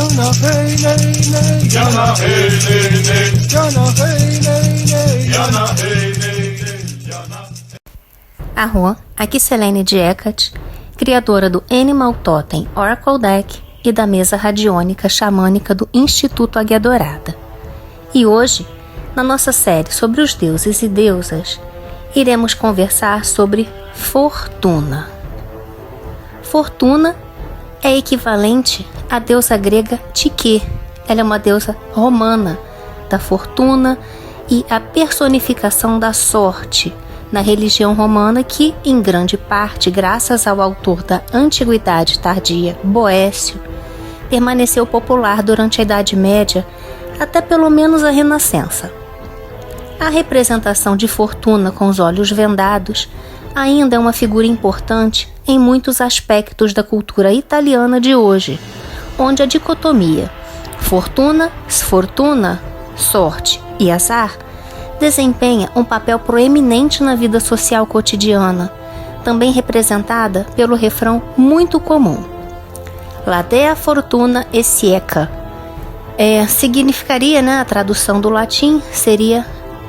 Jana hey nei nei, Jana hey nei nei, Jana hey nei nei, Jana hey nei nei, Jana. A Juan, aqui Selene de Hecate, criadora do Animal Totem Oracle Deck e da mesa radiônica xamânica do Instituto Águia Dourada. E hoje, na nossa série sobre os deuses e deusas, iremos conversar sobre Fortuna. Fortuna é equivalente à deusa grega Tyche. Ela é uma deusa romana da fortuna e a personificação da sorte na religião romana que, em grande parte, graças ao autor da Antiguidade Tardia, Boécio, permaneceu popular durante a Idade Média até pelo menos a Renascença. A representação de Fortuna com os olhos vendados ainda é uma figura importante em muitos aspectos da cultura italiana de hoje, onde a dicotomia fortuna, sfortuna, sorte e azar desempenha um papel proeminente na vida social cotidiana, também representada pelo refrão muito comum: La dea fortuna è cieca. Significaria, a tradução do latim seria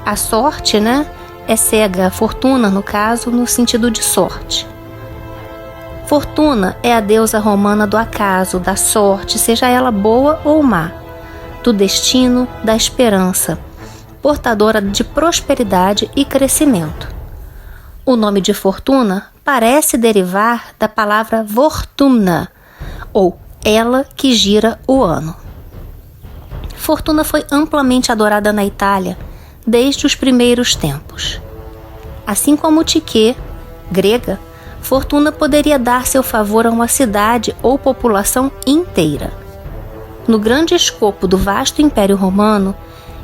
a sorte, é cega, a fortuna, no caso, no sentido de sorte. Fortuna é a deusa romana do acaso, da sorte, seja ela boa ou má, do destino, da esperança, portadora de prosperidade e crescimento. O nome de Fortuna parece derivar da palavra Vortumna, ou ela que gira o ano. Fortuna foi amplamente adorada na Itália desde os primeiros tempos. Assim como Tyche, grega, Fortuna poderia dar seu favor a uma cidade ou população inteira. No grande escopo do vasto Império Romano,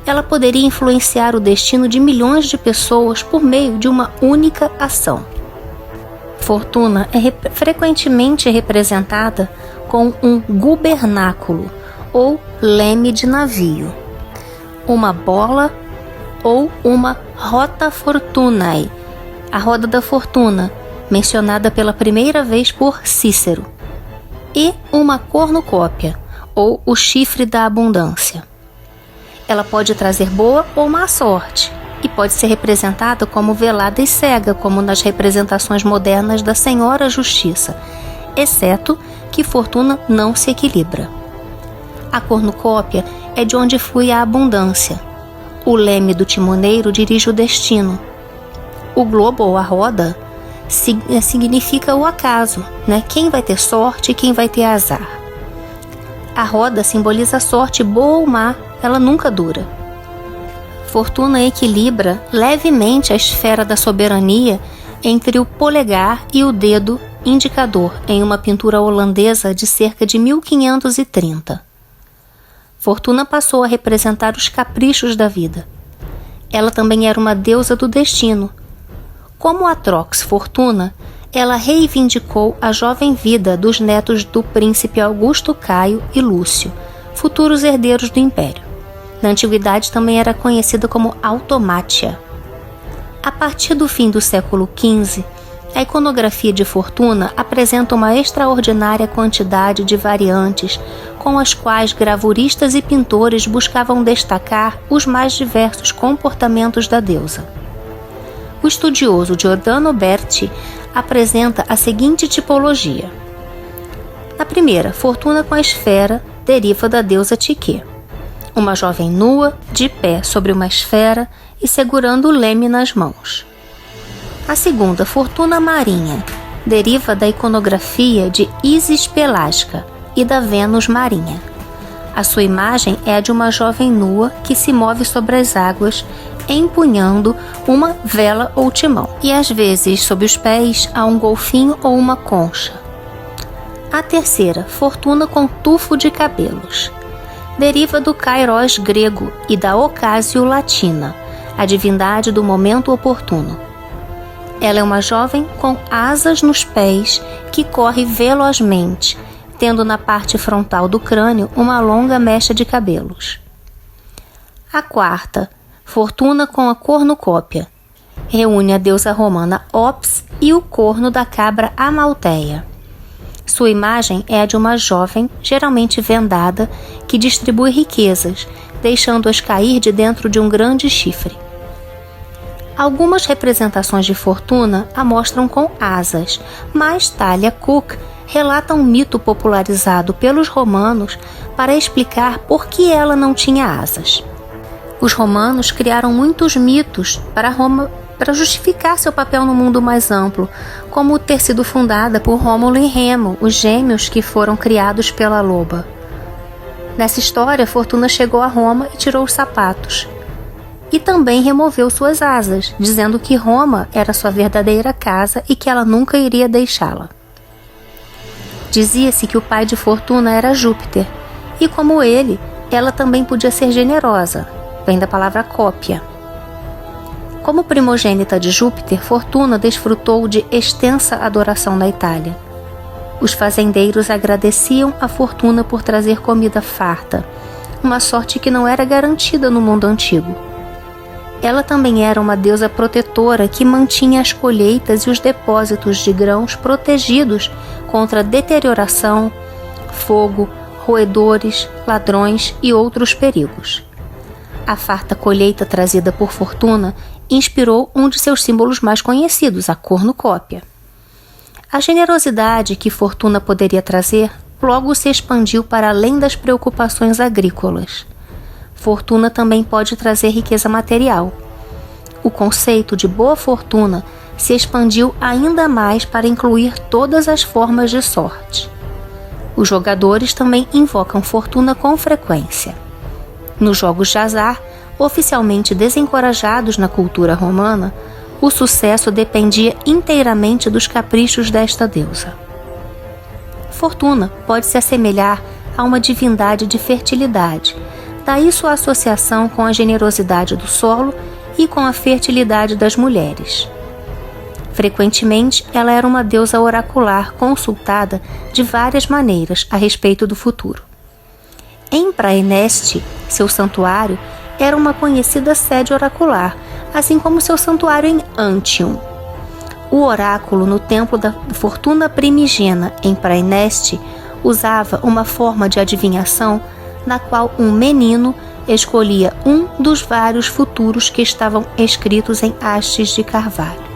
ela poderia influenciar o destino de milhões de pessoas por meio de uma única ação. Fortuna é frequentemente representada com um gubernáculo ou leme de navio, uma bola ou uma rota fortunae, a roda da fortuna, mencionada pela primeira vez por Cícero, e uma cornucópia, ou o chifre da abundância. Ela pode trazer boa ou má sorte, e pode ser representada como velada e cega, como nas representações modernas da Senhora Justiça, exceto que Fortuna não se equilibra. A cornucópia é de onde flui a abundância. O leme do timoneiro dirige o destino. O globo ou a roda significa o acaso, Quem vai ter sorte e quem vai ter azar. A roda simboliza a sorte boa ou má, ela nunca dura. Fortuna equilibra levemente a esfera da soberania entre o polegar e o dedo indicador em uma pintura holandesa de cerca de 1530. Fortuna passou a representar os caprichos da vida. Ela também era uma deusa do destino. Como atrox Fortuna, ela reivindicou a jovem vida dos netos do príncipe Augusto Caio e Lúcio, futuros herdeiros do império. Na antiguidade também era conhecida como Automátia. A partir do fim do século XV, a iconografia de Fortuna apresenta uma extraordinária quantidade de variantes com as quais gravuristas e pintores buscavam destacar os mais diversos comportamentos da deusa. O estudioso Giordano Berti apresenta a seguinte tipologia. Na primeira, Fortuna com a esfera deriva da deusa Tyche. Uma jovem nua, de pé sobre uma esfera e segurando o leme nas mãos. A segunda, Fortuna marinha, deriva da iconografia de Isis Pelasca e da Vênus marinha. A sua imagem é a de uma jovem nua que se move sobre as águas, empunhando uma vela ou timão, e às vezes sob os pés há um golfinho ou uma concha. A terceira, Fortuna com tufo de cabelos, deriva do Kairos grego e da Ocasio latina, a divindade do momento oportuno. Ela é uma jovem com asas nos pés que corre velozmente, tendo na parte frontal do crânio uma longa mecha de cabelos. A quarta, Fortuna com a cornucópia, reúne a deusa romana Ops e o corno da cabra Amalteia. Sua imagem é a de uma jovem, geralmente vendada, que distribui riquezas, deixando-as cair de dentro de um grande chifre. Algumas representações de Fortuna a mostram com asas, mas Talia Cook relata um mito popularizado pelos romanos para explicar por que ela não tinha asas. Os romanos criaram muitos mitos para justificar seu papel no mundo mais amplo, como ter sido fundada por Rômulo e Remo, os gêmeos que foram criados pela loba. Nessa história, Fortuna chegou a Roma e tirou os sapatos. E também removeu suas asas, dizendo que Roma era sua verdadeira casa e que ela nunca iria deixá-la. Dizia-se que o pai de Fortuna era Júpiter, e como ele, ela também podia ser generosa, vem da palavra cópia. Como primogênita de Júpiter, Fortuna desfrutou de extensa adoração na Itália. Os fazendeiros agradeciam a Fortuna por trazer comida farta, uma sorte que não era garantida no mundo antigo. Ela também era uma deusa protetora que mantinha as colheitas e os depósitos de grãos protegidos contra deterioração, fogo, roedores, ladrões e outros perigos. A farta colheita trazida por Fortuna inspirou um de seus símbolos mais conhecidos, a cornucópia. A generosidade que Fortuna poderia trazer logo se expandiu para além das preocupações agrícolas. Fortuna também pode trazer riqueza material. O conceito de boa fortuna se expandiu ainda mais para incluir todas as formas de sorte. Os jogadores também invocam Fortuna com frequência. Nos jogos de azar, oficialmente desencorajados na cultura romana, o sucesso dependia inteiramente dos caprichos desta deusa. Fortuna pode se assemelhar a uma divindade de fertilidade, daí sua associação com a generosidade do solo e com a fertilidade das mulheres. Frequentemente, ela era uma deusa oracular consultada de várias maneiras a respeito do futuro. Em Praeneste, seu santuário era uma conhecida sede oracular, assim como seu santuário em Antium. O oráculo no templo da Fortuna Primigena, em Praeneste, usava uma forma de adivinhação na qual um menino escolhia um dos vários futuros que estavam escritos em hastes de carvalho.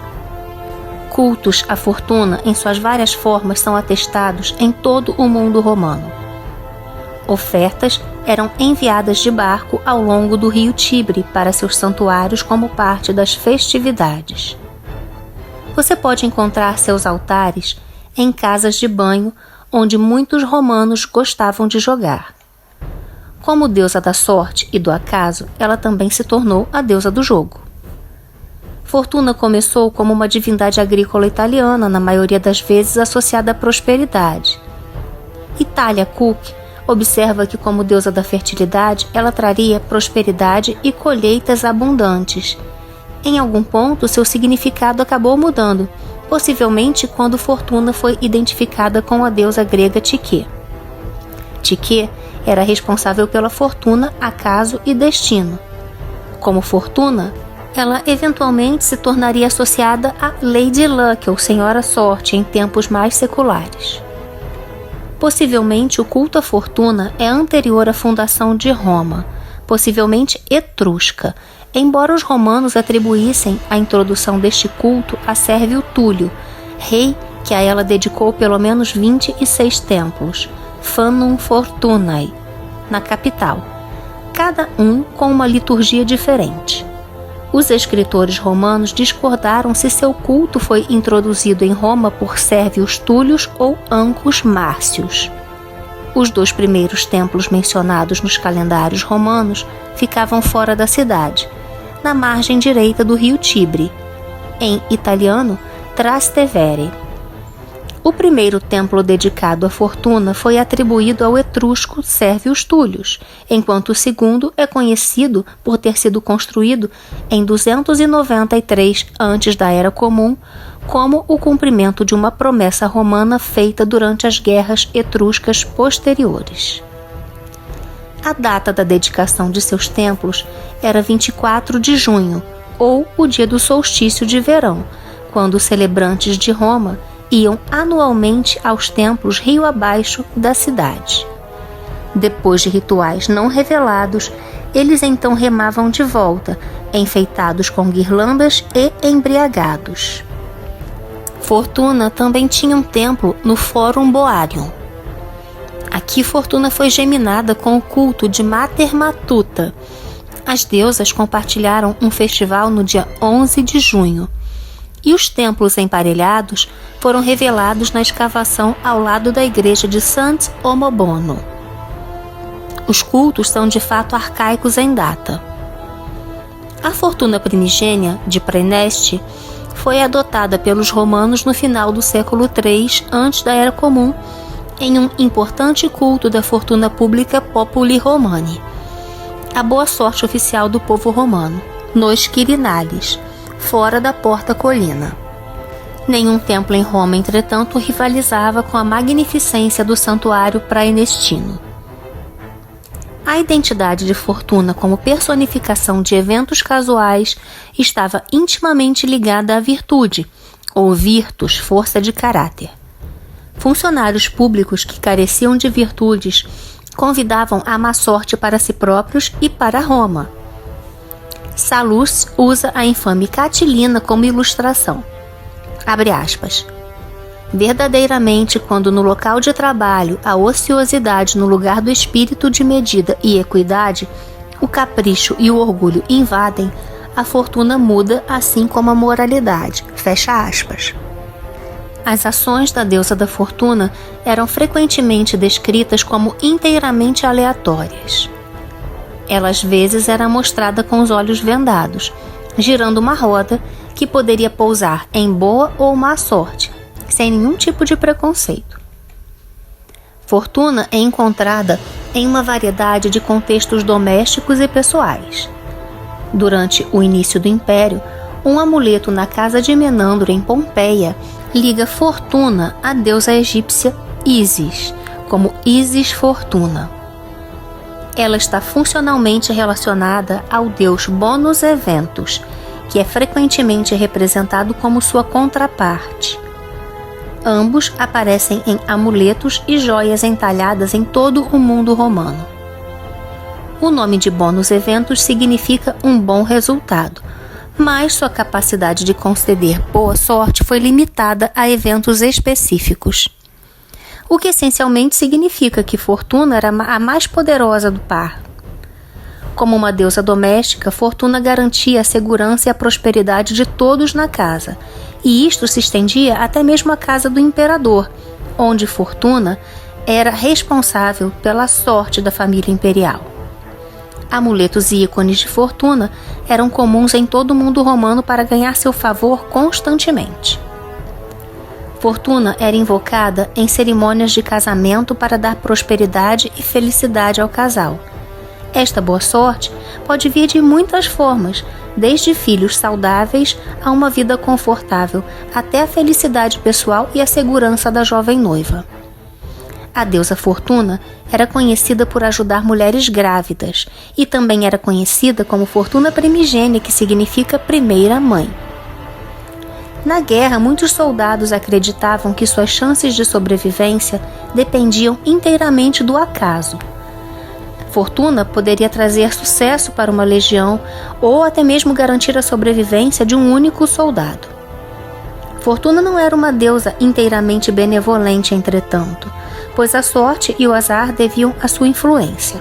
Cultos à fortuna em suas várias formas são atestados em todo o mundo romano. Ofertas eram enviadas de barco ao longo do rio Tibre para seus santuários como parte das festividades. Você pode encontrar seus altares em casas de banho onde muitos romanos gostavam de jogar. Como deusa da sorte e do acaso, ela também se tornou a deusa do jogo. Fortuna começou como uma divindade agrícola italiana, na maioria das vezes associada à prosperidade. Talia Cook observa que, como deusa da fertilidade, ela traria prosperidade e colheitas abundantes. Em algum ponto, seu significado acabou mudando, possivelmente quando Fortuna foi identificada com a deusa grega Tyche. Tyche era responsável pela fortuna, acaso e destino. Como Fortuna, ela eventualmente se tornaria associada a Lady Luck, ou Senhora Sorte, em tempos mais seculares. Possivelmente o culto à fortuna é anterior à fundação de Roma, possivelmente etrusca, embora os romanos atribuíssem a introdução deste culto a Sérvio Túlio, rei que a ela dedicou pelo menos 26 templos, Fanum Fortunae, na capital, cada um com uma liturgia diferente. Os escritores romanos discordaram se seu culto foi introduzido em Roma por Sérvios Túlios ou Ancus Márcios. Os 2 primeiros templos mencionados nos calendários romanos ficavam fora da cidade, na margem direita do rio Tibre, em italiano Trastevere. O primeiro templo dedicado à fortuna foi atribuído ao etrusco Sérvios Túlios, enquanto o segundo é conhecido por ter sido construído em 293 antes da Era Comum, como o cumprimento de uma promessa romana feita durante as guerras etruscas posteriores. A data da dedicação de seus templos era 24 de junho, ou o dia do solstício de verão, quando os celebrantes de Roma iam anualmente aos templos rio abaixo da cidade. Depois de rituais não revelados, eles então remavam de volta, enfeitados com guirlandas e embriagados. Fortuna também tinha um templo no Fórum Boarium. Aqui Fortuna foi geminada com o culto de Mater Matuta. As deusas compartilharam um festival no dia 11 de junho, e os templos emparelhados foram revelados na escavação ao lado da igreja de Sant Omobono. Os cultos são de fato arcaicos em data. A Fortuna primigênia de Praeneste foi adotada pelos romanos no final do século III antes da Era Comum, em um importante culto da fortuna pública Populi Romani, a boa sorte oficial do povo romano, nos Quirinales, fora da Porta Colina. Nenhum templo em Roma, entretanto, rivalizava com a magnificência do santuário praenestino. A identidade de Fortuna como personificação de eventos casuais estava intimamente ligada à virtude, ou virtus, força de caráter. Funcionários públicos que careciam de virtudes convidavam a má sorte para si próprios e para Roma. Sallust usa a infame Catilina como ilustração. Abre aspas. Verdadeiramente, quando no local de trabalho a ociosidade no lugar do espírito de medida e equidade, o capricho e o orgulho invadem, a fortuna muda assim como a moralidade. Fecha aspas. As ações da deusa da fortuna eram frequentemente descritas como inteiramente aleatórias. Ela às vezes era mostrada com os olhos vendados, girando uma roda que poderia pousar em boa ou má sorte, sem nenhum tipo de preconceito. Fortuna é encontrada em uma variedade de contextos domésticos e pessoais. Durante o início do Império, um amuleto na casa de Menandro, em Pompeia, liga Fortuna à deusa egípcia Ísis, como Isis Fortuna. Ela está funcionalmente relacionada ao deus Bonus Eventus, que é frequentemente representado como sua contraparte. Ambos aparecem em amuletos e joias entalhadas em todo o mundo romano. O nome de Bonus Eventus significa um bom resultado, mas sua capacidade de conceder boa sorte foi limitada a eventos específicos. O que essencialmente significa que Fortuna era a mais poderosa do par. Como uma deusa doméstica, Fortuna garantia a segurança e a prosperidade de todos na casa, e isto se estendia até mesmo à casa do imperador, onde Fortuna era responsável pela sorte da família imperial. Amuletos e ícones de Fortuna eram comuns em todo o mundo romano para ganhar seu favor constantemente. Fortuna era invocada em cerimônias de casamento para dar prosperidade e felicidade ao casal. Esta boa sorte pode vir de muitas formas, desde filhos saudáveis a uma vida confortável, até a felicidade pessoal e a segurança da jovem noiva. A deusa Fortuna era conhecida por ajudar mulheres grávidas e também era conhecida como Fortuna primigênia, que significa primeira mãe. Na guerra, muitos soldados acreditavam que suas chances de sobrevivência dependiam inteiramente do acaso. Fortuna poderia trazer sucesso para uma legião ou até mesmo garantir a sobrevivência de um único soldado. Fortuna não era uma deusa inteiramente benevolente, entretanto, pois a sorte e o azar deviam à sua influência.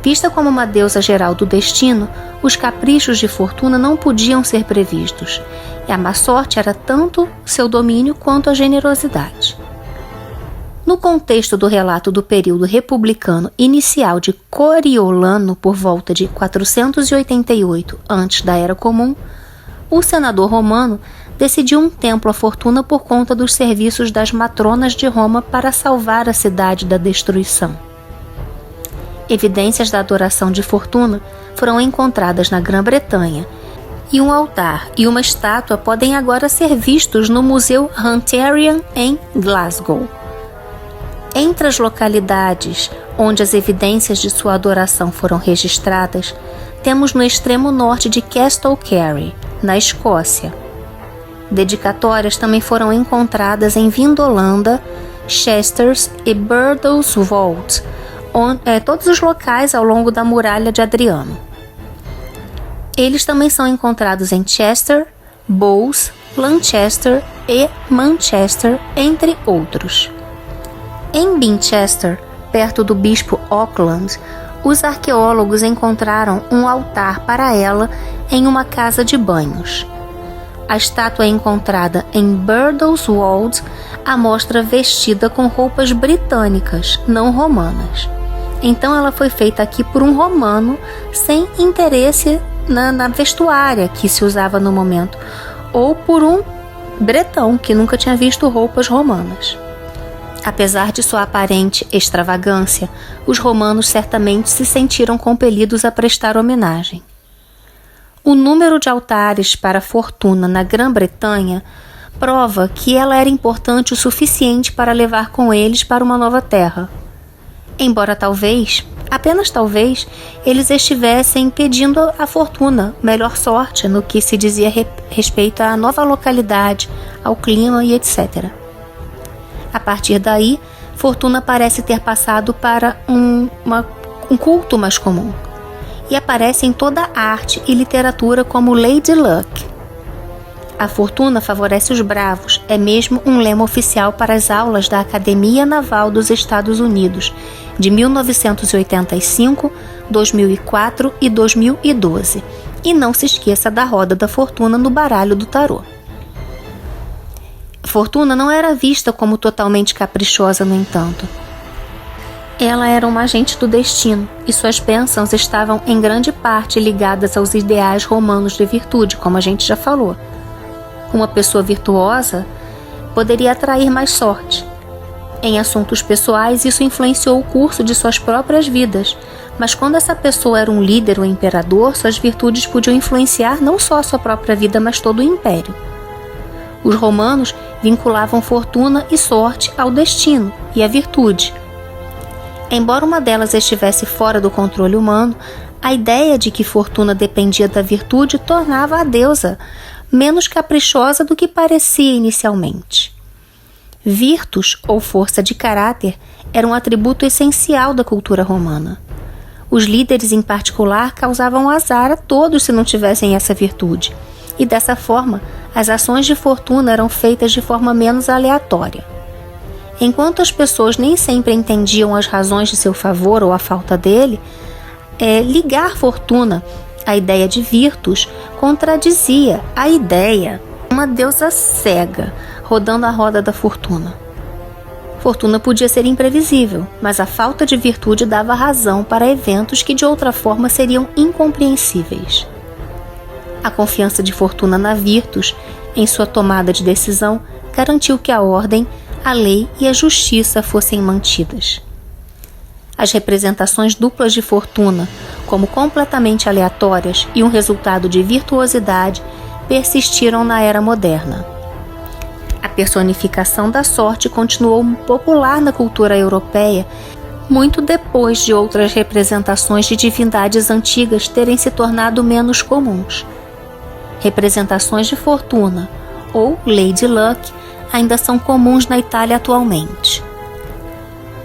Vista como uma deusa geral do destino, os caprichos de Fortuna não podiam ser previstos, e a má sorte era tanto seu domínio quanto a generosidade. No contexto do relato do período republicano inicial de Coriolano, por volta de 488 antes da Era Comum, o senador romano decidiu um templo à Fortuna por conta dos serviços das matronas de Roma para salvar a cidade da destruição. Evidências da adoração de Fortuna foram encontradas na Grã-Bretanha, e um altar e uma estátua podem agora ser vistos no Museu Hunterian em Glasgow. Entre as localidades onde as evidências de sua adoração foram registradas, temos no extremo norte de Castle Carey, na Escócia. Dedicatórias também foram encontradas em Vindolanda, Chesters e Birdoswald, todos os locais ao longo da muralha de Adriano. Eles também são encontrados em Chester, Bowes, Lancaster e Manchester, entre outros. Em Binchester, perto do bispo Auckland, os arqueólogos encontraram um altar para ela em uma casa de banhos. A estátua encontrada em Birdoswald a mostra vestida com roupas britânicas, não romanas. Então ela foi feita aqui por um romano sem interesse na vestuária que se usava no momento, ou por um bretão que nunca tinha visto roupas romanas. Apesar de sua aparente extravagância, os romanos certamente se sentiram compelidos a prestar homenagem. O número de altares para Fortuna na Grã-Bretanha prova que ela era importante o suficiente para levar com eles para uma nova terra. Embora talvez, apenas talvez, eles estivessem pedindo a Fortuna melhor sorte no que se dizia respeito à nova localidade, ao clima e etc. A partir daí, Fortuna parece ter passado para um culto mais comum, e aparece em toda a arte e literatura como Lady Luck. A fortuna favorece os bravos é mesmo um lema oficial para as aulas da Academia Naval dos Estados Unidos de 1985, 2004 e 2012. E não se esqueça da roda da fortuna no baralho do tarô. Fortuna não era vista como totalmente caprichosa, no entanto. Ela era uma agente do destino, e suas bênçãos estavam em grande parte ligadas aos ideais romanos de virtude, como a gente já falou. Uma pessoa virtuosa poderia atrair mais sorte. Em assuntos pessoais, isso influenciou o curso de suas próprias vidas, mas quando essa pessoa era um líder ou imperador, suas virtudes podiam influenciar não só a sua própria vida, mas todo o império. Os romanos vinculavam fortuna e sorte ao destino e à virtude. Embora uma delas estivesse fora do controle humano, a ideia de que fortuna dependia da virtude tornava a deusa menos caprichosa do que parecia inicialmente. Virtus, ou força de caráter, era um atributo essencial da cultura romana. Os líderes, em particular, causavam azar a todos se não tivessem essa virtude, e dessa forma, as ações de fortuna eram feitas de forma menos aleatória. Enquanto as pessoas nem sempre entendiam as razões de seu favor ou a falta dele, ligar fortuna à ideia de Virtus contradizia a ideia de uma deusa cega rodando a roda da fortuna. Fortuna podia ser imprevisível, mas a falta de virtude dava razão para eventos que de outra forma seriam incompreensíveis. A confiança de Fortuna na Virtus, em sua tomada de decisão, garantiu que a ordem, a lei e a justiça fossem mantidas. As representações duplas de Fortuna, como completamente aleatórias e um resultado de virtuosidade, persistiram na era moderna. A personificação da sorte continuou popular na cultura europeia muito depois de outras representações de divindades antigas terem se tornado menos comuns. Representações de Fortuna, ou Lady Luck, ainda são comuns na Itália atualmente.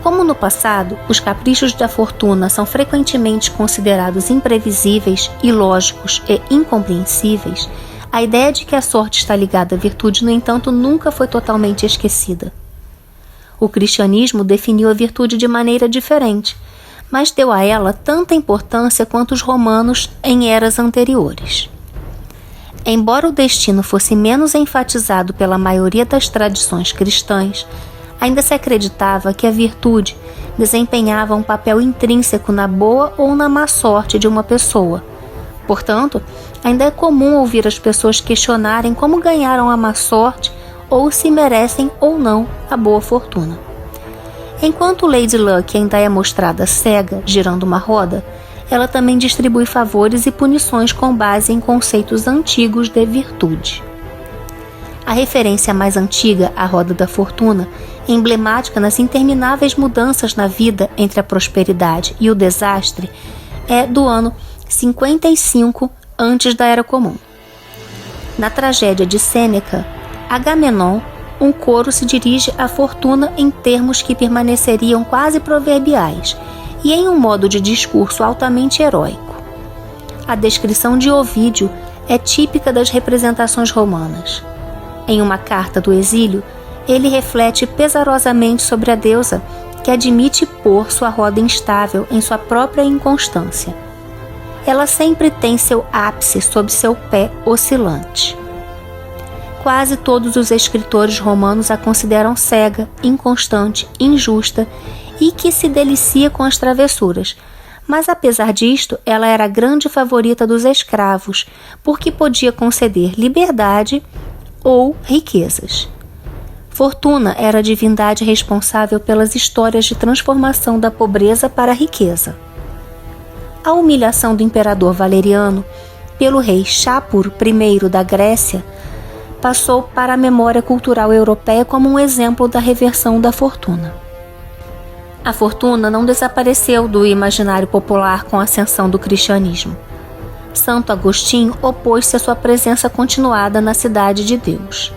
Como no passado, os caprichos da fortuna são frequentemente considerados imprevisíveis, ilógicos e incompreensíveis, a ideia de que a sorte está ligada à virtude, no entanto, nunca foi totalmente esquecida. O cristianismo definiu a virtude de maneira diferente, mas deu a ela tanta importância quanto os romanos em eras anteriores. Embora o destino fosse menos enfatizado pela maioria das tradições cristãs, ainda se acreditava que a virtude desempenhava um papel intrínseco na boa ou na má sorte de uma pessoa. Portanto, ainda é comum ouvir as pessoas questionarem como ganharam a má sorte ou se merecem ou não a boa fortuna. Enquanto Lady Luck ainda é mostrada cega, girando uma roda, ela também distribui favores e punições com base em conceitos antigos de virtude. A referência mais antiga à roda da fortuna, emblemática nas intermináveis mudanças na vida entre a prosperidade e o desastre, é do ano 55 antes da Era Comum. Na tragédia de Sêneca, Agamenon, um coro se dirige à Fortuna em termos que permaneceriam quase proverbiais e em um modo de discurso altamente heróico. A descrição de Ovídio é típica das representações romanas. Em uma carta do exílio, ele reflete pesarosamente sobre a deusa que admite pôr sua roda instável em sua própria inconstância. Ela sempre tem seu ápice sob seu pé oscilante. Quase todos os escritores romanos a consideram cega, inconstante, injusta e que se delicia com as travessuras. Mas apesar disto, ela era a grande favorita dos escravos, porque podia conceder liberdade ou riquezas. Fortuna era a divindade responsável pelas histórias de transformação da pobreza para a riqueza. A humilhação do imperador Valeriano pelo rei Shapur I da Grécia passou para a memória cultural europeia como um exemplo da reversão da fortuna. A fortuna não desapareceu do imaginário popular com a ascensão do cristianismo. Santo Agostinho opôs-se à sua presença continuada na cidade de Deus.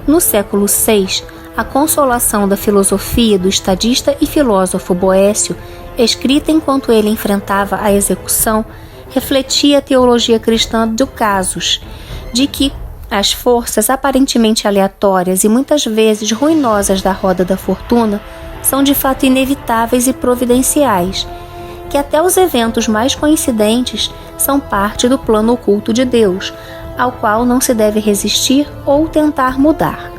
No século VI, a Consolação da Filosofia do estadista e filósofo Boécio, escrita enquanto ele enfrentava a execução, refletia a teologia cristã do casus, de que as forças aparentemente aleatórias e muitas vezes ruinosas da roda da fortuna são de fato inevitáveis e providenciais, que até os eventos mais coincidentes são parte do plano oculto de Deus, ao qual não se deve resistir ou tentar mudar.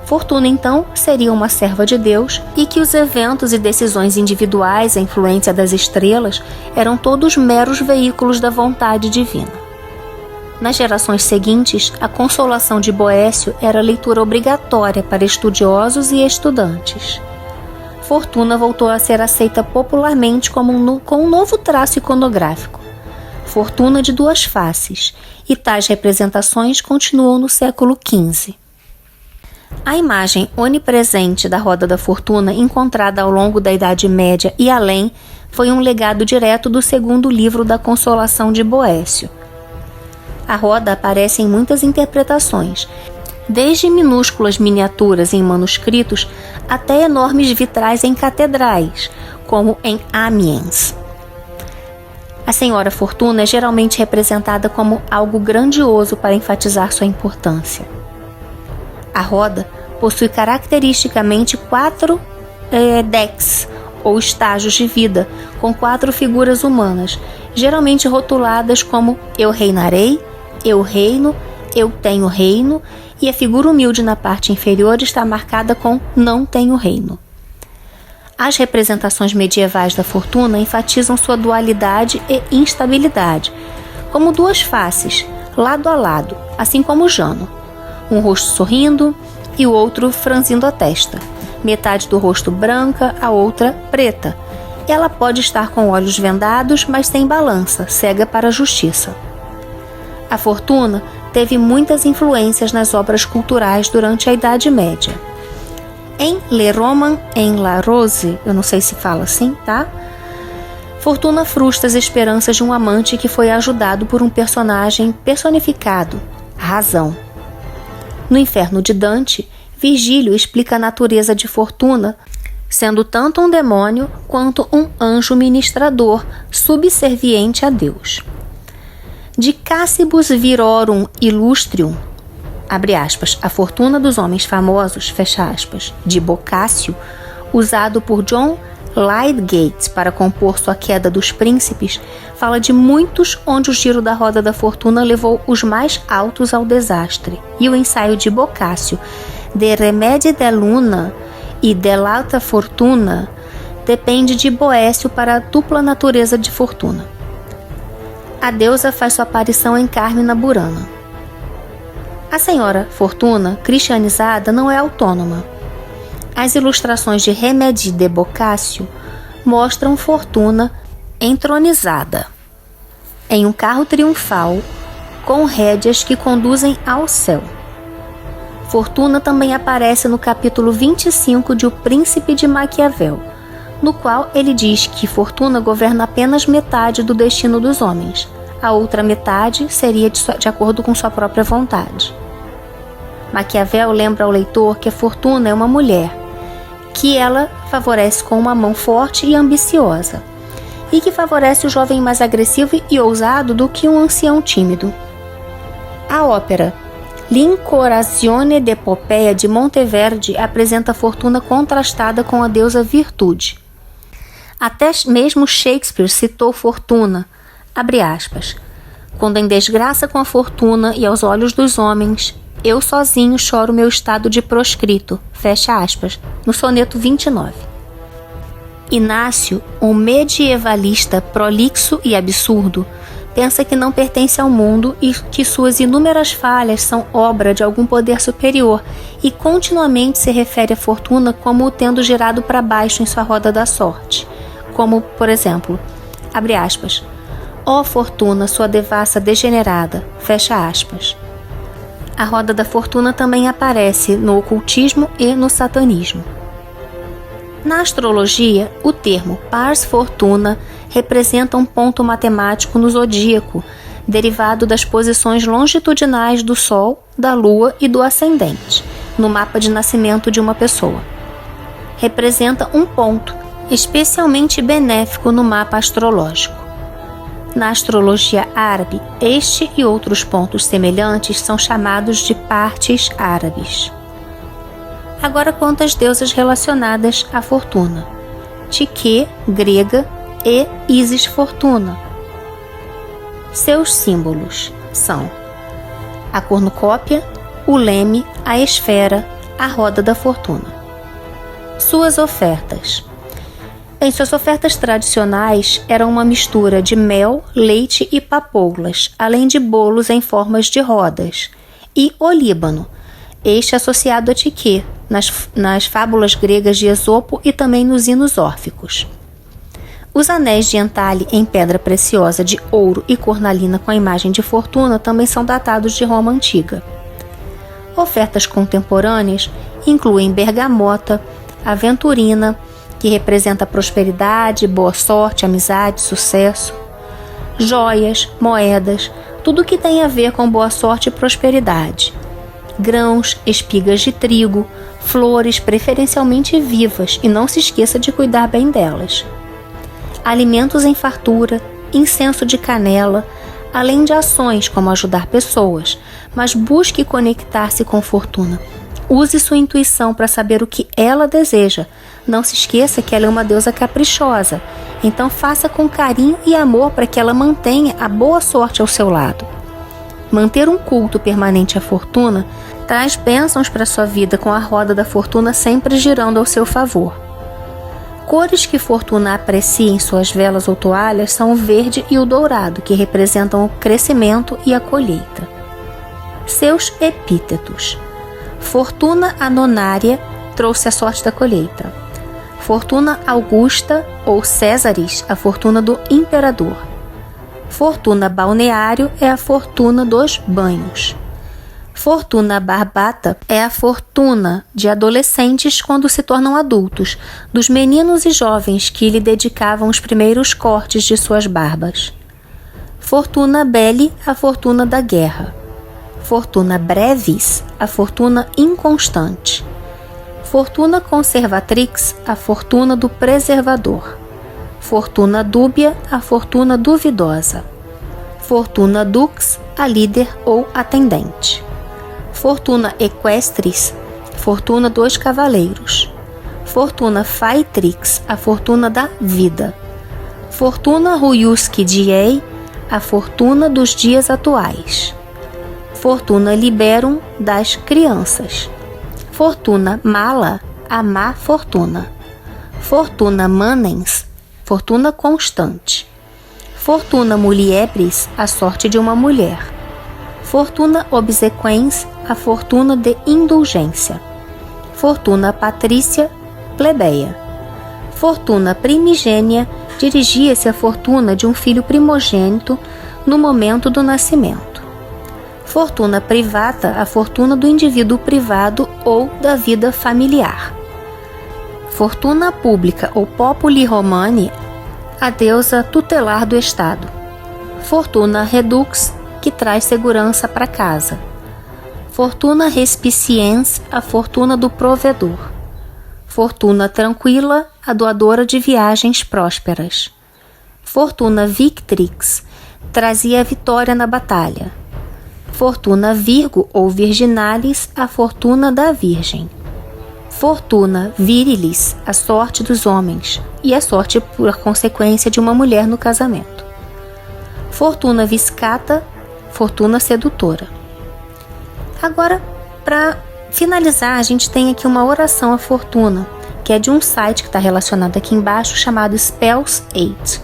Fortuna, então, seria uma serva de Deus e que os eventos e decisões individuais, a influência das estrelas, eram todos meros veículos da vontade divina. Nas gerações seguintes, a Consolação de Boécio era leitura obrigatória para estudiosos e estudantes. Fortuna voltou a ser aceita popularmente com um novo traço iconográfico, Fortuna de duas faces, e tais representações continuam no século XV. A imagem onipresente da roda da fortuna, encontrada ao longo da Idade Média e além, foi um legado direto do segundo livro da Consolação de Boécio. A roda aparece em muitas interpretações, desde minúsculas miniaturas em manuscritos até enormes vitrais em catedrais, como em Amiens. A Senhora Fortuna é geralmente representada como algo grandioso para enfatizar sua importância. A roda possui caracteristicamente 4 decks, ou estágios de vida, com 4 figuras humanas, geralmente rotuladas como eu reinarei, eu reino, eu tenho reino, e a figura humilde na parte inferior está marcada com não tenho reino. As representações medievais da fortuna enfatizam sua dualidade e instabilidade, como duas faces, lado a lado, assim como Jano, um rosto sorrindo e o outro franzindo a testa, metade do rosto branca, a outra preta. Ela pode estar com olhos vendados, mas sem balança, cega para a justiça. A fortuna teve muitas influências nas obras culturais durante a Idade Média. Em Le Roman en la Rose, eu não sei se fala assim, tá? Fortuna frustra as esperanças de um amante que foi ajudado por um personagem personificado, Razão. No Inferno de Dante, Virgílio explica a natureza de Fortuna, sendo tanto um demônio quanto um anjo ministrador, subserviente a Deus. De Cassibus Virorum Illustrium, abre aspas, a fortuna dos homens famosos, fecha aspas, de Boccaccio, usado por John Lydgate para compor sua Queda dos Príncipes, fala de muitos onde o giro da roda da fortuna levou os mais altos ao desastre, e o ensaio de Boccaccio, De Remedii de Luna e dell'Alta Fortuna, depende de Boécio para a dupla natureza de fortuna. A deusa faz sua aparição em Carmina Burana. A Senhora Fortuna, cristianizada, não é autônoma. As ilustrações de Remedii de Boccaccio mostram Fortuna entronizada em um carro triunfal com rédeas que conduzem ao céu. Fortuna também aparece no capítulo 25 de O Príncipe de Maquiavel, no qual ele diz que Fortuna governa apenas metade do destino dos homens. A outra metade seria de acordo com sua própria vontade. Maquiavel lembra ao leitor que a fortuna é uma mulher, que ela favorece com uma mão forte e ambiciosa, e que favorece o jovem mais agressivo e ousado do que um ancião tímido. A ópera L'Incorazione d'Epopeia de Monteverdi apresenta a fortuna contrastada com a deusa Virtude. Até mesmo Shakespeare citou fortuna, abre aspas, quando em desgraça com a fortuna e aos olhos dos homens, eu sozinho choro meu estado de proscrito, fecha aspas, no soneto 29. Inácio, um medievalista prolixo e absurdo, pensa que não pertence ao mundo e que suas inúmeras falhas são obra de algum poder superior e continuamente se refere à fortuna como o tendo girado para baixo em sua roda da sorte. Como, por exemplo, abre aspas, ó fortuna, sua devassa degenerada, fecha aspas. A roda da fortuna também aparece no ocultismo e no satanismo. Na astrologia, o termo pars fortuna representa um ponto matemático no zodíaco, derivado das posições longitudinais do Sol, da Lua e do ascendente, no mapa de nascimento de uma pessoa. Representa um ponto, especialmente benéfico no mapa astrológico. Na astrologia árabe, este e outros pontos semelhantes são chamados de partes árabes. Agora quanto às deusas relacionadas à fortuna. Psique, grega, e Isis Fortuna. Seus símbolos são a cornucópia, o leme, a esfera, a roda da fortuna. Suas ofertas. Em suas ofertas tradicionais eram uma mistura de mel, leite e papoulas, além de bolos em formas de rodas, e olíbano, este associado a Psique, nas fábulas gregas de Esopo e também nos hinos órficos. Os anéis de entalhe em pedra preciosa de ouro e cornalina com a imagem de fortuna também são datados de Roma Antiga. Ofertas contemporâneas incluem bergamota, aventurina, que representa prosperidade, boa sorte, amizade, sucesso, joias, moedas, tudo que tem a ver com boa sorte e prosperidade, grãos, espigas de trigo, flores preferencialmente vivas e não se esqueça de cuidar bem delas, alimentos em fartura, incenso de canela, além de ações como ajudar pessoas, mas busque conectar-se com fortuna. Use sua intuição para saber o que ela deseja. Não se esqueça que ela é uma deusa caprichosa, então faça com carinho e amor para que ela mantenha a boa sorte ao seu lado. Manter um culto permanente à fortuna traz bênçãos para sua vida com a roda da fortuna sempre girando ao seu favor. Cores que fortuna aprecia em suas velas ou toalhas são o verde e o dourado, que representam o crescimento e a colheita. Seus epítetos. Fortuna Anonária trouxe a sorte da colheita. Fortuna Augusta ou Césaris, a fortuna do imperador. Fortuna Balneário é a fortuna dos banhos. Fortuna Barbata é a fortuna de adolescentes quando se tornam adultos, dos meninos e jovens que lhe dedicavam os primeiros cortes de suas barbas. Fortuna Belli, a fortuna da guerra. Fortuna Brevis, a fortuna inconstante. Fortuna Conservatrix, a fortuna do preservador. Fortuna Dúbia, a fortuna duvidosa. Fortuna Dux, a líder ou atendente. Fortuna Equestris, fortuna dos cavaleiros. Fortuna Faetrix, a fortuna da vida. Fortuna Ruiusque Diei, a fortuna dos dias atuais. Fortuna Liberum, das crianças. Fortuna Mala, a má fortuna. Fortuna Manens, fortuna constante. Fortuna Muliebris, a sorte de uma mulher. Fortuna Obsequens, a fortuna de indulgência. Fortuna Patrícia, plebeia. Fortuna Primigênia, dirigia-se à fortuna de um filho primogênito no momento do nascimento. Fortuna Privata, a fortuna do indivíduo privado ou da vida familiar. Fortuna Pública ou Populi Romani, a deusa tutelar do Estado. Fortuna Redux, que traz segurança para casa. Fortuna respiciens, a fortuna do provedor. Fortuna tranquila, a doadora de viagens prósperas. Fortuna victrix, trazia a vitória na batalha. Fortuna virgo ou virginalis, a fortuna da virgem. Fortuna virilis, a sorte dos homens, e a sorte por consequência de uma mulher no casamento. Fortuna viscata, fortuna sedutora. Agora, para finalizar, a gente tem aqui uma oração à fortuna, que é de um site que está relacionado aqui embaixo, chamado Spells 8.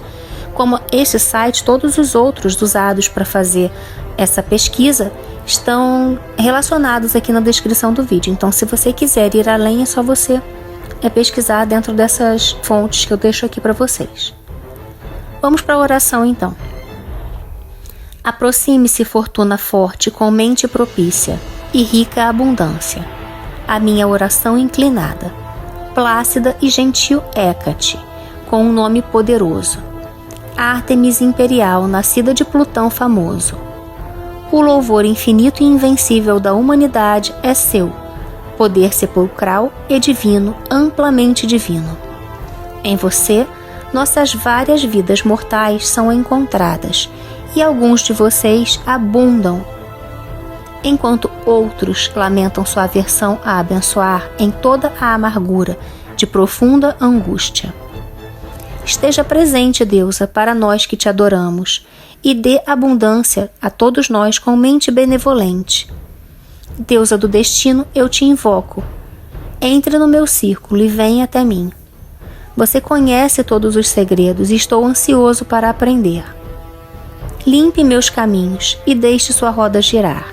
Como esse site, todos os outros usados para fazer essa pesquisa estão relacionados aqui na descrição do vídeo. Então, se você quiser ir além, é só você pesquisar dentro dessas fontes que eu deixo aqui para vocês. Vamos para a oração, então. Aproxime-se, fortuna forte, com mente propícia e rica abundância. A minha oração inclinada, plácida e gentil Hécate, com um nome poderoso. Ártemis imperial, nascida de Plutão famoso. O louvor infinito e invencível da humanidade é seu, poder sepulcral e divino, amplamente divino. Em você, nossas várias vidas mortais são encontradas, e alguns de vocês abundam, enquanto outros lamentam sua aversão a abençoar em toda a amargura de profunda angústia. Esteja presente, deusa, para nós que te adoramos, e dê abundância a todos nós com mente benevolente. Deusa do destino, eu te invoco. Entre no meu círculo e venha até mim. Você conhece todos os segredos e estou ansioso para aprender. Limpe meus caminhos e deixe sua roda girar.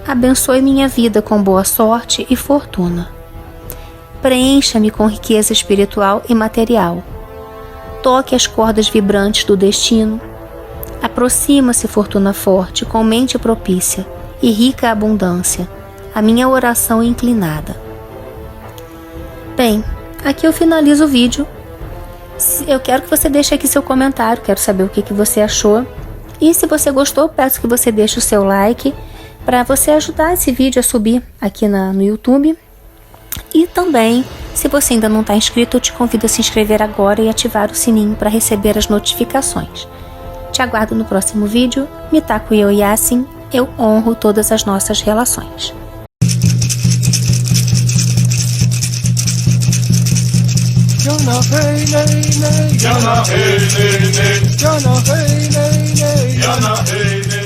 Abençoe minha vida com boa sorte e fortuna. Preencha-me com riqueza espiritual e material. Toque as cordas vibrantes do destino. Aproxima-se, fortuna forte, com mente propícia e rica abundância, a minha oração inclinada. Bem, aqui eu finalizo o vídeo. Eu quero que você deixe aqui seu comentário, quero saber o que você achou. E se você gostou, peço que você deixe o seu like para você ajudar esse vídeo a subir aqui no YouTube. E também, se você ainda não está inscrito, eu te convido a se inscrever agora e ativar o sininho para receber as notificações. Te aguardo no próximo vídeo. Mitaku Yasin, eu honro todas as nossas relações. Yana hey nay nay, Yana hey nay nay, Yana hey nay nay, Yana hey nay.